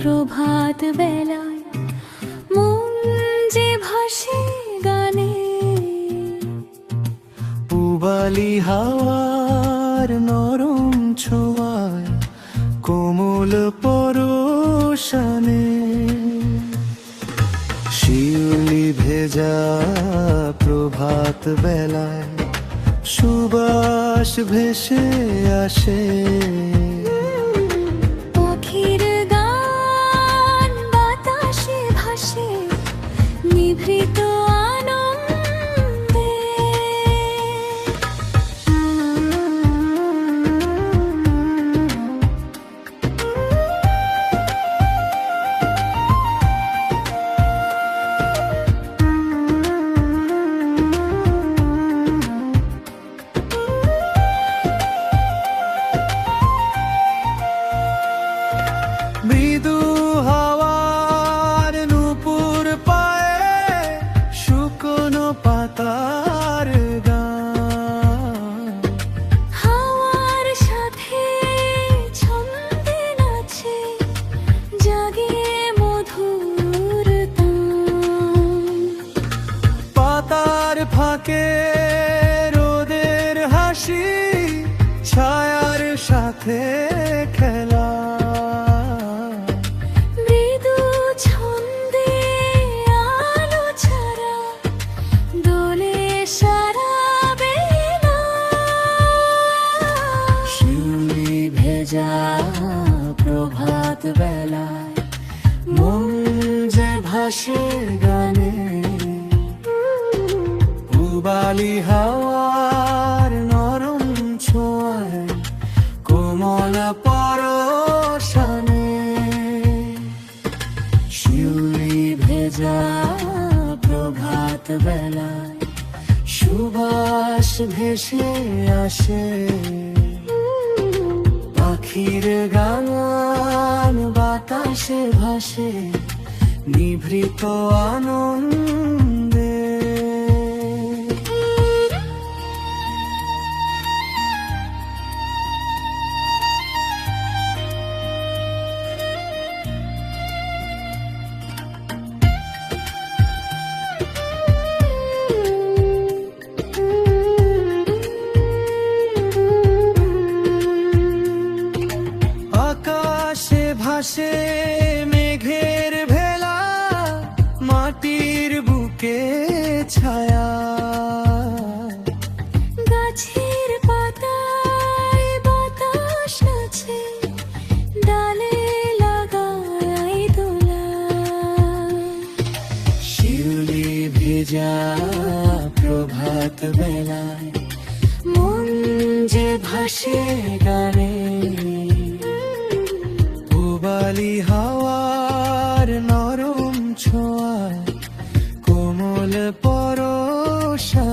প্রভাত বেলায় মন যে ভাসে গানে। পূবালি হাওয়ার নরম ছোঁয়ায় কোমল পরশানে, শিউলি ভেজা প্রভাত বেলায় সুবাস ভেসে আসে। পাখির গান বাতাসে ভাসে নিভৃত আনন্দে। মৃদু হাওয়ার নূপুর পায়ে শুকনো পাতার গান, হাওয়ার সাথে ছন্দে নাচে জাগে মধুর তান। পাতার ফাঁকে রোদের হাসি, ছায়ার সাথে খেলা, মৃদু ছন্দে আলো ছাড়া দোলে সারা বেলা। শিউলি ভেজা প্রভাত বেলায় মন যে ভাসে গানে। পূবালি হাওয়ার নরম ছোঁয়ায় কোমল পরশানে, শিউলি ভেজা প্রভাত বেলায় সুবাস ভেসে আসে। পাখির গান বাতাসে ভাসে নিভৃত আনন্দে। আকাশে ভাসে মেঘের ভেলা, মাটির বুকে ছায়া, গাছের পাতায় বাতাস নাচে ডালে লাগাই দোলা। শিউলি ভেজা প্রভাত বেলায় মন যে ভাসে গানে। পূবালি হাওয়ার নরম ছোঁয়ায় কোমল পরশানে,